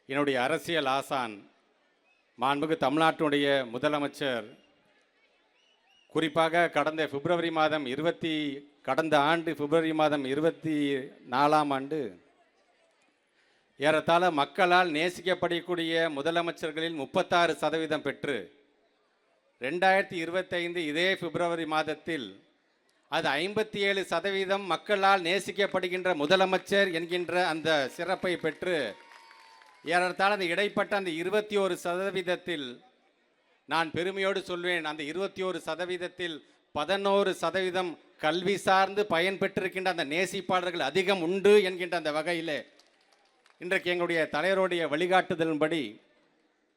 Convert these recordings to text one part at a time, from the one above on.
என்னுடைய அரசியல் ஆசான் மாண்புமிகு தமிழ்நாட்டினுடைய முதலமைச்சர் குறிப்பாக கடந்த ஆண்டு பிப்ரவரி மாதம் 24ஆம் ஆண்டு ஏறத்தாழ மக்களால் நேசிக்கப்படக்கூடிய முதலமைச்சர்களில் 36% பெற்று 2025 இதே பிப்ரவரி மாதத்தில் அது 57% மக்களால் நேசிக்கப்படுகின்ற முதலமைச்சர் என்கின்ற அந்த சிறப்பை பெற்று ஏறத்தாழ அந்த இடைப்பட்ட அந்த 21%, நான் பெருமையோடு சொல்வேன், அந்த 21%த்தில் 11% கல்வி சார்ந்து பயன்பெற்றிருக்கின்ற அந்த நேசிப்பாளர்கள் அதிகம் உண்டு என்கின்ற அந்த வகையில் இன்றைக்கு எங்களுடைய தலைவருடைய வழிகாட்டுதலின்படி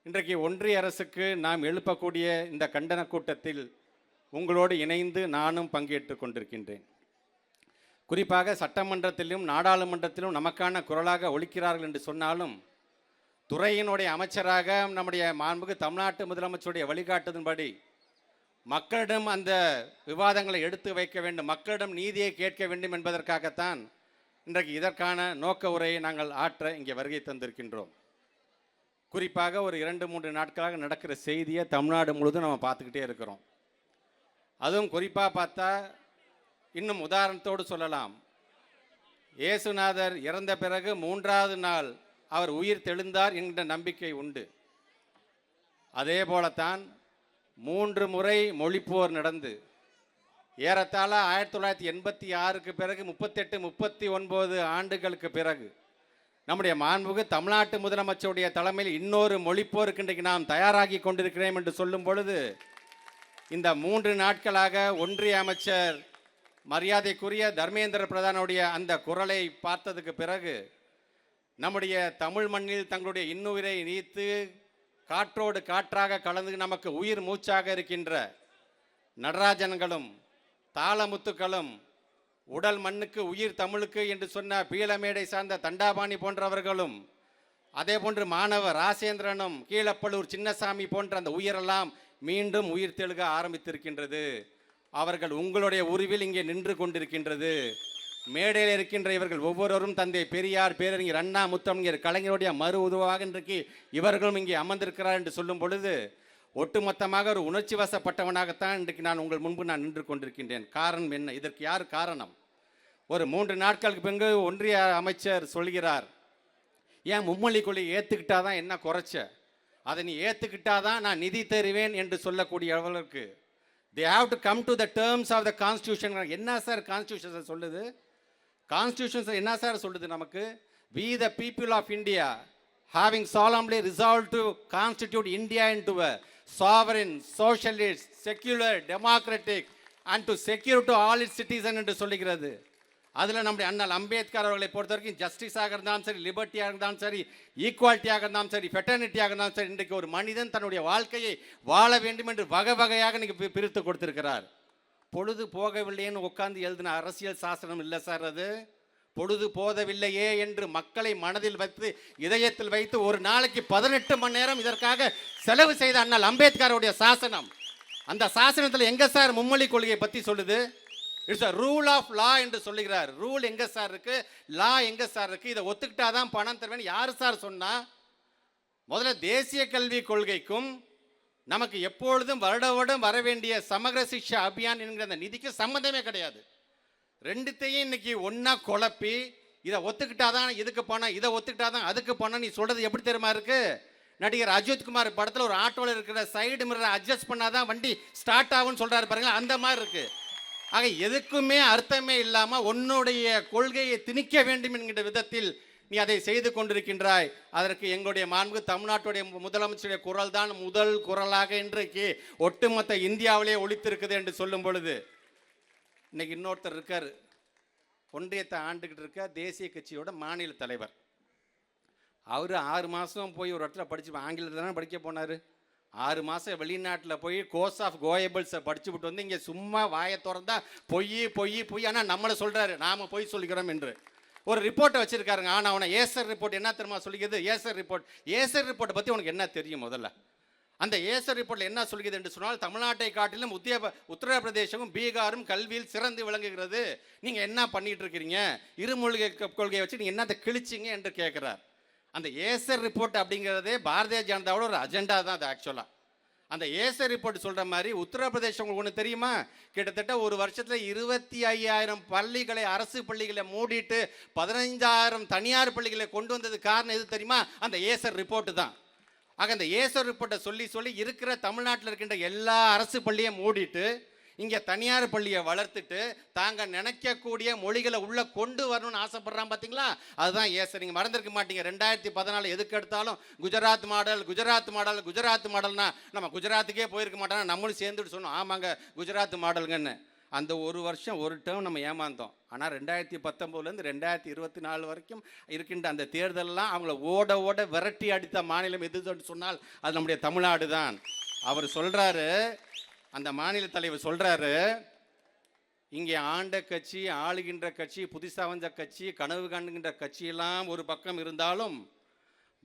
இன்றைக்கு ஒன்றிய அரசுக்கு நாம் எழுப்பக்கூடிய இந்த கண்டன கூட்டத்தில் உங்களோடு இணைந்து நானும் பங்கேற்றுக் கொண்டிருக்கின்றேன். குறிப்பாக சட்டமன்றத்திலும் நாடாளுமன்றத்திலும் நமக்கான குரலாக ஒலிக்கிறார்கள் என்று சொன்னாலும் துறையினுடைய அமைச்சராக நம்முடைய மாண்புமிகு தமிழ்நாட்டு முதலமைச்சருடைய வழிகாட்டுதலின்படி மக்களிடம் அந்த விவாதங்களை எடுத்து வைக்க வேண்டும், மக்களிடம் நீதியை கேட்க வேண்டும் என்பதற்காகத்தான் இன்றைக்கு இதற்கான நோக்க உரையை நாங்கள் ஆற்ற இங்கே வருகை தந்திருக்கின்றோம். குறிப்பாக ஒரு 2-3 நாட்களாக நடக்கிற செய்தியை தமிழ்நாடு முழுவதும் நம்ம பார்த்துக்கிட்டே இருக்கிறோம். அதுவும் குறிப்பாக பார்த்தா இன்னும் உதாரணத்தோடு சொல்லலாம், இயேசுநாதர் இறந்த பிறகு 3வது நாள் அவர் உயிர் தெழுந்தார் என்கிற நம்பிக்கை உண்டு. அதே போலத்தான் 3 முறை மொழிப்போர் நடந்து ஏறத்தாழ 1986க்கு பிறகு 38-39 ஆண்டுகளுக்கு பிறகு நம்முடைய மாண்புமிகு தமிழ்நாட்டு முதலமைச்சருடைய தலைமையில் இன்னொரு மொழிப்போருக்கு இன்றைக்கு நாம் தயாராகி கொண்டிருக்கிறோம் என்று சொல்லும் பொழுது இந்த 3 நாட்களாக ஒன்றிய அமைச்சர் மரியாதைக்குரிய தர்மேந்திர பிரதானுடைய அந்த குரலை பார்த்ததுக்கு பிறகு நம்முடைய தமிழ் மண்ணில் தங்களுடைய இன்னுயிரை நீத்து காற்றோடு காற்றாக கலந்து நமக்கு உயிர் மூச்சாக இருக்கின்ற நடராஜன்களும் தாளமுத்துக்களும் உடல் மண்ணுக்கு உயிர் தமிழுக்கு என்று சொன்ன பீளமேடை சார்ந்த தண்டாபாணி போன்றவர்களும் அதே போன்று மாணவர் ராசேந்திரனும் கீழப்பள்ளூர் சின்னசாமி போன்ற அந்த உயிரெல்லாம் மீண்டும் உயிர் தெழுக ஆரம்பித்திருக்கின்றது. அவர்கள் உங்களுடைய உருவில் இங்கே நின்று கொண்டிருக்கின்றது. மேடையில் இருக்கின்ற இவர்கள் ஒவ்வொருவரும் தந்தை பெரியார், பேரறிஞர் அண்ணா, முத்தமிழர் கலைஞருடைய மறு உருவாக இன்றைக்கு இவர்களும் இங்கே அமர்ந்திருக்கிறார் என்று சொல்லும் பொழுது ஒட்டுமொத்தமாக ஒரு உணர்ச்சி வசப்பட்டவனாகத்தான் இன்றைக்கு நான் உங்கள் முன்பு நான் நின்று கொண்டிருக்கின்றேன். காரணம் என்ன? இதற்கு யார் காரணம்? ஒரு 3 நாட்களுக்கு பிறகு ஒன்றிய அமைச்சர் சொல்கிறார், ஏன் மும்மொழி கொள்கையை ஏற்றுக்கிட்டாதான் என்ன குறைச்ச, அதை நீ ஏற்றுக்கிட்டாதான் நான் நிதி தருவேன் என்று சொல்லக்கூடியவர்களுக்கு they have to come to the terms of the constitution. என்ன சார் கான்ஸ்டியூஷன் சொல்லுது? கான்ஸ்டியூஷன் என்ன சார் சொல்லுது நமக்கு? we the people of India having solemnly resolved to constitute India into a sovereign, socialist, secular, democratic and to secure to all its citizens என்று சொல்லுகிறது. அதில் நம்முடைய அண்ணல் அம்பேத்கர் அவர்களை பொறுத்த வரைக்கும் ஜஸ்டிஸாக இருந்தாலும் சரி, லிபர்ட்டியாக இருந்தாலும் சரி, ஈக்குவாலிட்டியாக இருந்தாலும் சரி, ஃபெட்டர்னிட்டியாக இருந்தாலும் சரி, இன்றைக்கு ஒரு மனிதன் தன்னுடைய வாழ்க்கையை வாழ வேண்டும் என்று வகை வகையாக இன்னைக்கு பிரித்து கொடுத்திருக்கிறார். பொழுது போகவில்லைன்னு உட்கார்ந்து எழுதின அரசியல் சாசனம் இல்லை சார். அது பொழுது போதவில்லையே என்று மக்களை மனதில் வைத்து இதயத்தில் வைத்து ஒரு நாளைக்கு 18 மணி நேரம் இதற்காக செலவு செய்த அண்ணல் அம்பேத்கருடைய சாசனம். அந்த சாசனத்தில் எங்க சார் மும்மொழி கொள்கையை பற்றி சொல்லுது? It's a rule of law என்று சொல்லுகிறார். ரூல் எங்க சார் இருக்கு? லா எங்க சார் இருக்கு? இதை ஒத்துக்கிட்டாதான் பணம் தருவேன் யார் சார் சொன்னா? முதல்ல தேசிய கல்வி கொள்கைக்கும் நமக்கு எப்பொழுதும் வருடம் வர வேண்டிய சமகர சிக்ஷா அபியான் என்கிற அந்த நிதிக்கு சம்மந்தமே கிடையாது. ரெண்டுத்தையும் இன்னைக்கு ஒன்னா குழப்பி இதை ஒத்துக்கிட்டாதான் இதுக்கு பணம், இதை ஒத்துக்கிட்டாதான் அதுக்கு பணம் நீ சொல்றது எப்படி தெரியுமா இருக்கு? நடிகர் அஜித்குமார் படத்தில் ஒரு ஆட்டோவில் இருக்கிற சைடு மிரரை அட்ஜஸ்ட் பண்ணாதான் வண்டி ஸ்டார்ட் ஆகும்னு சொல்றாரு பாருங்க, அந்த மாதிரி இருக்கு. ஆக எதுக்குமே அர்த்தமே இல்லாமல் உன்னுடைய கொள்கையை திணிக்க வேண்டும் என்கிற விதத்தில் நீ அதை செய்து கொண்டிருக்கின்றாய். அதற்கு எங்களுடைய மாண்பு தமிழ்நாட்டுடைய முதலமைச்சருடைய குரல் தான் முதல் குரலாக இன்றைக்கு ஒட்டுமொத்த இந்தியாவிலே ஒலித்திருக்குது என்று சொல்லும் பொழுது இன்னைக்கு இன்னொருத்தர் இருக்கார், ஒன்றியத்தை ஆண்டுகிட்டு இருக்க தேசிய கட்சியோட மாநில தலைவர். அவர் 6 மாதம் போய் ஒரு இடத்துல படிச்சு ஆங்கிலத்தில் தானே படிக்க போனார். 6 மாதம் வெளிநாட்டில் போய் கோர்ஸ் ஆஃப் கோயபிள்ஸை படிச்சு விட்டு வந்து இங்கே சும்மா வாயை திறந்தா பொய் ஆனால் நம்மளை சொல்கிறாரு நாம் பொய் சொல்லிக்கிறோம் என்று ஒரு ரிப்போர்ட்டை வச்சுருக்காருங்க. ஆனால் அவனை ஏசர் ரிப்போர்ட் என்ன தெரியுமா சொல்லிக்கிறது? ஏசர் ரிப்போர்ட்டை பற்றி உனக்கு என்ன தெரியும்? முதல்ல அந்த ஏசர் ரிப்போர்ட்டில் என்ன சொல்கிறது என்று சொன்னால், தமிழ்நாட்டை காட்டிலும் உத்தரப்பிரதேசமும் பீகாரும் கல்வியில் சிறந்து விளங்குகிறது. நீங்கள் என்ன பண்ணிட்டு இருக்கிறீங்க? இருமொழி கொள்கையை வச்சு நீங்கள் என்னத்தை கிழிச்சிங்க என்று கேட்குறார். அந்த ஏசர் ரிப்போர்ட் அப்படிங்கிறதே பாரதிய ஜனதாவோட ஒரு அஜெண்டா தான் அது ஆக்சுவலாக. அந்த ஏசர் ரிப்போர்ட் சொல்கிற மாதிரி உத்தரப்பிரதேசம் உங்களுக்கு ஒன்று தெரியுமா, கிட்டத்தட்ட ஒரு வருஷத்தில் 25,000 பள்ளிகளை, அரசு பள்ளிகளை மூடிட்டு 15,000 தனியார் பள்ளிகளை கொண்டு வந்தது காரணம் எது தெரியுமா, அந்த ஏசர் ரிப்போர்ட்டு தான். ஆக அந்த ஏசர் ரிப்போர்ட்டை சொல்லி இருக்கிற தமிழ்நாட்டில் இருக்கின்ற எல்லா அரசு பள்ளியை மூடிட்டு இங்கே தனியார் பள்ளியை வளர்த்துட்டு தாங்க நினைக்கக்கூடிய மொழிகளை உள்ளே கொண்டு வரணும்னு ஆசைப்படுறான் பார்த்தீங்களா, அதுதான் ஏசர். நீங்கள் மறந்துருக்க மாட்டீங்க, 2014 எதுக்கு எடுத்தாலும் குஜராத் மாடல் குஜராத் மாடல் குஜராத் மாடல்னா நம்ம குஜராத்துக்கே போயிருக்க மாட்டோம், நம்மளும் சேர்ந்துட்டு சொன்னோம் ஆமாங்க குஜராத் மாடலுங்கன்னு. அந்த ஒரு வருஷம் ஒரு டேர்ம் நம்ம ஏமாந்தோம். ஆனால் 2019 2024 வரைக்கும் இருக்கின்ற அந்த தேர்தலெலாம் அவங்கள ஓட ஓட விரட்டி அடித்த மாநிலம் எது சொன்னால் அது நம்முடைய தமிழ்நாடு தான். அவர் சொல்கிறாரு, அந்த மாநில தலைவர் சொல்கிறாரு, இங்கே ஆண்ட கட்சி, ஆளுகின்ற கட்சி, புதுசாக வந்த கட்சி, கனவு காணுகின்ற கட்சியெல்லாம் ஒரு பக்கம் இருந்தாலும்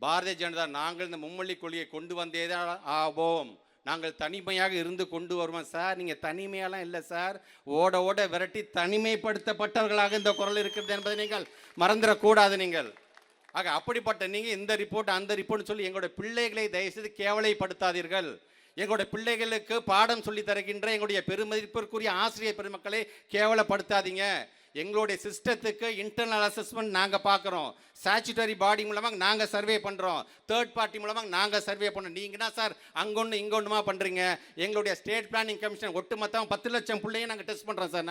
பாரதிய ஜனதா நாங்கள் இந்த மும்மொழி கொள்கையை கொண்டு வந்தேதான் ஆவோம், நாங்கள் தனிமையாக இருந்து கொண்டு வருவோம். சார் நீங்கள் தனிமையெல்லாம் இல்லை சார், ஓட ஓட விரட்டி தனிமைப்படுத்தப்பட்டவர்களாக இந்த குரல் இருக்கிறது என்பதை நீங்கள் மறந்துடக்கூடாது. நீங்கள் ஆக அப்படிப்பட்ட நீங்கள் இந்த ரிப்போர்ட் அந்த ரிப்போர்ட்னு சொல்லி எங்களுடைய பிள்ளைகளை தயவுசெய்து கேவலைப்படுத்தாதீர்கள். எங்களுடைய பிள்ளைகளுக்கு பாடம் சொல்லி தருகின்ற எங்களுடைய பெருமதிப்பிற்குரிய ஆசிரியர் பெருமக்களை கேவலப்படுத்தாதீங்க. எங்களுடைய சிஸ்டத்துக்கு இன்டர்னல் அசஸ்மெண்ட் நாங்கள் பார்க்குறோம், ஸ்டாச்சுட்டரி பாடி மூலமாக நாங்கள் சர்வே பண்ணுறோம், தேர்ட் பார்ட்டி மூலமாக நாங்கள் சர்வே பண்ணுறோம். நீங்கன்னா சார் அங்கொன்று இங்கொன்றுமா பண்ணுறீங்க. எங்களுடைய ஸ்டேட் பிளானிங் கமிஷன் ஒட்டுமொத்தம் 10 லட்சம் பிள்ளையும் நாங்கள் டெஸ்ட் பண்ணுறோம் சார்.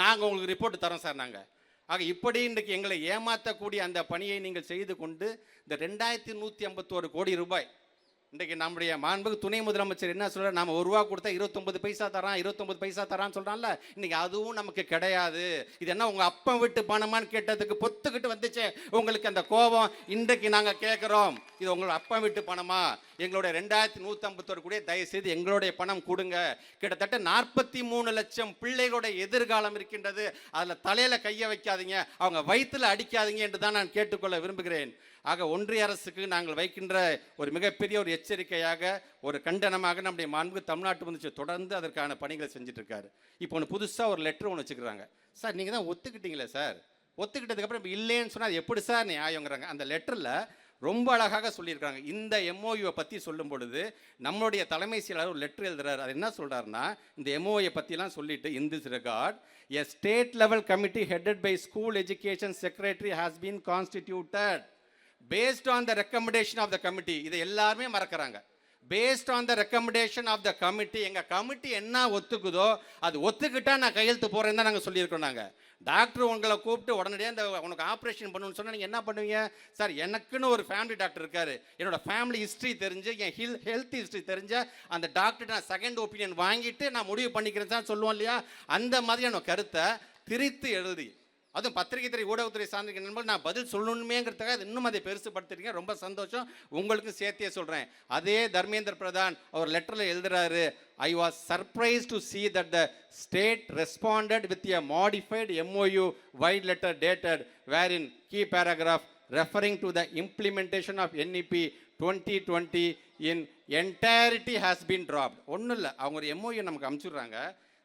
நாங்கள் உங்களுக்கு ரிப்போர்ட் தரோம் சார். ஆக இப்படி இன்றைக்கு எங்களை ஏமாற்றக்கூடிய அந்த பணியை நீங்கள் செய்து கொண்டு இந்த 2151 கோடி ரூபாய் இன்றைக்கு நம்முடைய மாண்புக்கு துணை முதலமைச்சர் என்ன சொல்கிறார், நம்ம 1 ரூபா கொடுத்தா 29 பைசா தரான், 29 பைசா தரான்னு சொல்கிறான்ல, இன்றைக்கி அதுவும் நமக்கு கிடையாது. இது என்ன உங்கள் அப்பா வீட்டு பணமான்னு கேட்டதுக்கு பொத்துக்கிட்டு வந்துச்சு உங்களுக்கு அந்த கோபம். இன்றைக்கு நாங்கள் கேட்குறோம், இது உங்களோட அப்பா வீட்டு பணமா, எங்களுடைய 2151 கோடி தயவுசெய்து எங்களுடைய பணம் கொடுங்க. கிட்டத்தட்ட 43 லட்சம் பிள்ளைகளுடைய எதிர்காலம் இருக்கின்றது, அதில் தலையில் கையை வைக்காதீங்க, அவங்க வயிற்றில் அடிக்காதீங்க என்று தான் நான் கேட்டுக்கொள்ள விரும்புகிறேன். ஆக ஒன்றிய அரசுக்கு நாங்கள் வைக்கின்ற ஒரு மிகப்பெரிய ஒரு எச்சரிக்கையாக, ஒரு கண்டனமாக நம்முடைய மாண்பு தமிழ்நாட்டு முதலமைச்சர் தொடர்ந்து அதற்கான பணிகளை செஞ்சுட்டு இருக்காரு. இப்போ ஒன்று புதுசாக ஒரு லெட்டர் ஒன்று வச்சுக்கிறாங்க. சார் நீங்கள் தான் ஒத்துக்கிட்டீங்களே சார், ஒத்துக்கிட்டதுக்கப்புறம் இப்போ இல்லைன்னு சொன்னால் அது எப்படி சார் நியாயங்கிறாங்க. அந்த லெட்டரில் ரொம்ப அழகாக சொல்லியிருக்காங்க. இந்த எம்ஓயுவை பற்றி சொல்லும் பொழுது நம்மளுடைய தலைமை செயலாளர் ஒரு லெட்டர் எழுதுறாரு. அது என்ன சொல்கிறாருன்னா, இந்த எம்ஓயை பற்றிலாம் சொல்லிட்டு, in this regard a state level committee headed by school education secretary has been constituted based on the recommendation of the committee. இதை எல்லாருமே மறக்கிறாங்க. based on the recommendation of the committee. எங்கள் கமிட்டி என்ன ஒத்துக்குதோ அது ஒத்துக்கிட்டா நான் கையெழுத்து போகிறேன்னு தான் நாங்கள் சொல்லியிருக்கோம். நாங்கள் டாக்டர் உங்களை கூப்பிட்டு உடனடியாக இந்த உனக்கு ஆப்ரேஷன் பண்ணணும்னு சொன்னால் நீங்கள் என்ன பண்ணுவீங்க? சார் எனக்குன்னு ஒரு ஃபேமிலி டாக்டர் இருக்கார், என்னோட ஃபேமிலி ஹிஸ்ட்ரி தெரிஞ்சு, என் ஹெல்த் ஹிஸ்ட்ரி தெரிஞ்ச அந்த டாக்டர் நான் செகண்ட் ஒப்பீனியன் வாங்கிட்டு நான் முடிவு பண்ணிக்கிறேன் தான் சொல்லுவோம் இல்லையா? அந்த மாதிரியான கருத்தை திரித்து எழுதி, அதுவும் பத்திரிகை துறை ஊடகத்துறை சார்ந்த நண்பர்கள் நான் பதில் சொல்லணுமேங்கிறதுக்காக அது இன்னும் அதை பெருசுப்படுத்திருக்கீங்க. ரொம்ப சந்தோஷம், உங்களுக்கு சேர்த்தே சொல்கிறேன். அதே தர்மேந்திர பிரதான் அவர் லெட்டரில் எழுதுறாரு, I was surprised to see that the state responded with a modified MOU wide letter dated wherein key paragraph referring to the implementation of NEP 2020 in entirety has been dropped. ஒன்றும் இல்லை, அவங்க ஒரு MOU நமக்கு அனுப்பிச்சுடுறாங்க.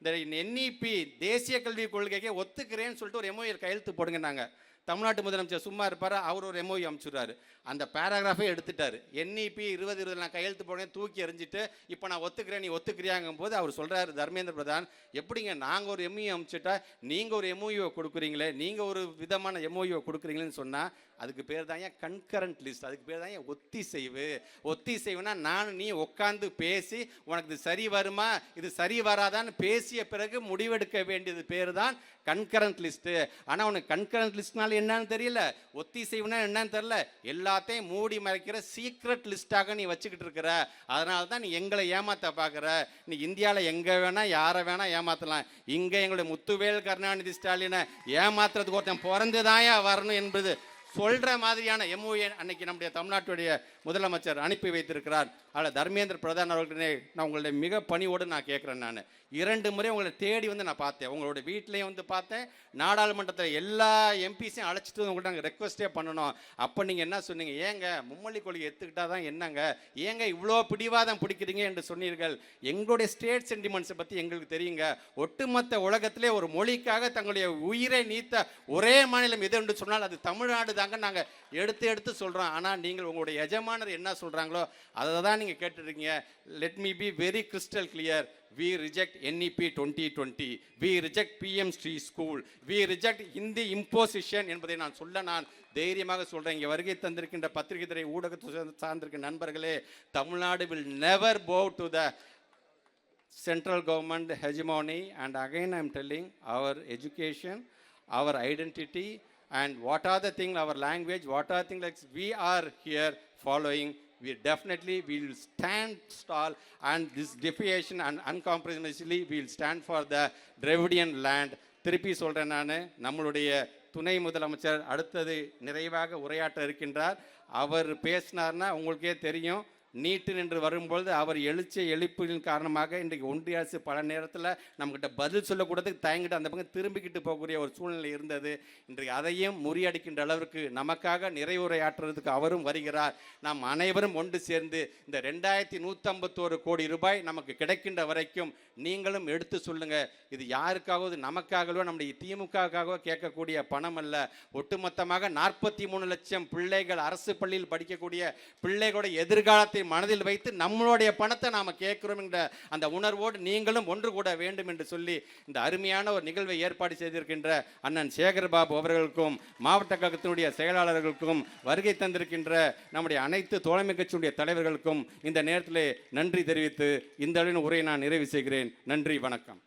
இந்த NEP தேசிய கல்விக் கொள்கைக்கு ஒத்துக்கிறேன்னு சொல்லிட்டு ஒரு எம்ஓஏ கையெழுத்து போடுங்க. நாங்கள் தமிழ்நாட்டு முதலமைச்சர் சும்மா இருப்பார், அவர் ஒரு எம்ஓஏ அனுப்பிச்சுடுறாரு, அந்த பேராகிராஃபே எடுத்துட்டார். என்இபி 2020 நான் கையெழுத்து போடுறேன் தூக்கி எறிஞ்சிட்டு இப்போ நான் ஒத்துக்கிறேன் நீ ஒத்துக்கிறியாங்கும் போது அவர் சொல்கிறாரு, தர்மேந்திர பிரதான், எப்படிங்க நாங்கள் ஒரு எம்ஓஏ அனுப்பிச்சிட்டா நீங்கள் ஒரு எம்ஓஏ கொடுக்குறீங்களே, நீங்கள் ஒரு விதமான எம்ஓஏ கொடுக்குறீங்களேன்னு சொன்னால் அதுக்கு பேர் தான் ஏன் கன்கரண்ட் லிஸ்ட், அதுக்கு பேர் தான் ஏன் ஒத்திசைவு. ஒத்திசைவுனா நான் நீ உட்காந்து பேசி உனக்கு இது சரி வருமா இது சரி வராதான்னு பேசிய பிறகு முடிவெடுக்க வேண்டியது பேர் தான் கன்கரண்ட் லிஸ்ட்டு. ஆனால் உனக்கு கன்கரண்ட் லிஸ்ட்னால என்னன்னு தெரியல, ஒத்திசைவுனா என்னன்னு தெரியல, எல்லாத்தையும் மூடி மறைக்கிற சீக்ரெட் லிஸ்ட்டாக நீ வச்சுக்கிட்டு இருக்கிற. அதனால தான் நீ எங்களை ஏமாற்ற பார்க்குற. நீ இந்தியாவில் எங்கே வேணால் யாரை வேணால் ஏமாற்றலாம், இங்கே எங்களுடைய முத்துவேல் கருணாநிதி ஸ்டாலினை ஏமாத்துறதுக்கு ஒருத்தன் பிறந்து தாயா வரணும் என்பது சொல்கிற மாதிரியான எம்ஓஏ அன்னைக்கு நம்முடைய தமிழ்நாட்டுடைய முதலமைச்சர் அனுப்பி வைத்திருக்கிறார். அதில் தர்மேந்திர பிரதான் அவர்களே நான் உங்களுடைய மிக பணியோடு நான் கேட்குறேன். நான் 2 முறை உங்களை தேடி வந்து நான் பார்த்தேன், உங்களோட வீட்லேயும் வந்து பார்த்தேன், நாடாளுமன்றத்தில் எல்லா எம்பிஸையும் அழைச்சிட்டு உங்கள்கிட்ட நாங்கள் ரெக்வஸ்ட்டே பண்ணணும். அப்போ நீங்கள் என்ன சொன்னீங்க, ஏங்க மும்மொழி கொள்கை எடுத்துக்கிட்டால் தான் என்னங்க, ஏங்க இவ்வளோ பிடிவாதம் பிடிக்கிறீங்க என்று சொன்னீர்கள். எங்களுடைய ஸ்டேட் சென்டிமெண்ட்ஸை பற்றி எங்களுக்கு தெரியுங்க. ஒட்டுமொத்த உலகத்திலே ஒரு மொழிக்காக தங்களுடைய உயிரை நீத்த ஒரே மாநிலம் எது என்று சொன்னால் அது தமிழ்நாடு தாங்க நாங்கள் எடுத்து சொல்கிறோம். ஆனால் நீங்கள் உங்களுடைய எஜமானர் என்ன சொல்கிறாங்களோ அதை தான் நீங்கள் கேட்டுருக்கீங்க. Let me be very crystal clear. We reject NEP 2020. We reject PM Street School. We reject Hindi imposition என்பதை நான் தைரியமாக சொல்கிறேன். இங்கே வருகை தந்திருக்கின்ற பத்திரிகை துறை ஊடகத்தை சார்ந்திருக்கின்ற நண்பர்களே, Tamil Nadu will never bow to the central government hegemony. And again I am telling, our education, our identity, and what are the things, our language, what are things like we are here following. We definitely will stand tall, and this defiation and uncompromisingly we will stand for the Dravidian land. திருப்பி சொல்கிறேன், நான் நம்மளுடைய துணை முதலமைச்சர் அடுத்தது நிறைவாக உரையாற்ற இருக்கின்றார். அவர் பேசினார்னா உங்களுக்கே தெரியும், நீட்டு நின்று வரும்பொழுது அவர் எழுப்பின் காரணமாக இன்றைக்கு ஒன்றிய அரசு பல நேரத்தில் நம்மக்கிட்ட பதில் சொல்லக்கூடதுக்கு தயங்கிட்டு அந்த பக்கம் திரும்பிக்கிட்டு போகக்கூடிய ஒரு சூழ்நிலை இருந்தது. இன்றைக்கு அதையும் முறியடிக்கின்ற அளவிற்கு நமக்காக நிறைவுரையாற்றுறதுக்கு அவரும் வருகிறார். நாம் அனைவரும் ஒன்று சேர்ந்து இந்த 2151 கோடி ரூபாய் நமக்கு கிடைக்கின்ற வரைக்கும் நீங்களும் எடுத்து சொல்லுங்க. இது யாருக்காவது நமக்காகவோ நம்முடைய திமுகவோ கேட்கக்கூடிய பணம் அல்ல. ஒட்டுமொத்தமாக 43 லட்சம் பிள்ளைகள் அரசு பள்ளியில் படிக்கக்கூடிய பிள்ளைகளுடைய எதிர்காலத்தை மனதில் வைத்து நம்மளுடைய பணத்தை நாம கேட்கிறோம் என்ற அந்த உணர்வோடு நீங்களும் ஒன்று கூட வேண்டும் என்று சொல்லி இந்த அருமையான ஒரு நிகழ்வை ஏற்பாடு செய்திருக்கின்ற அண்ணன் சேகர்பாபு அவர்களுக்கும் மாவட்ட கழகத்தினுடைய செயலாளர்களுக்கும் வருகை தந்திருக்கின்ற நம்முடைய அனைத்து தோழமை கட்சியுடைய தலைவர்களுக்கும் இந்த நேரத்தில் நன்றி தெரிவித்து இந்த உரையை நான் நிறைவு செய்கிறேன். நன்றி, வணக்கம்.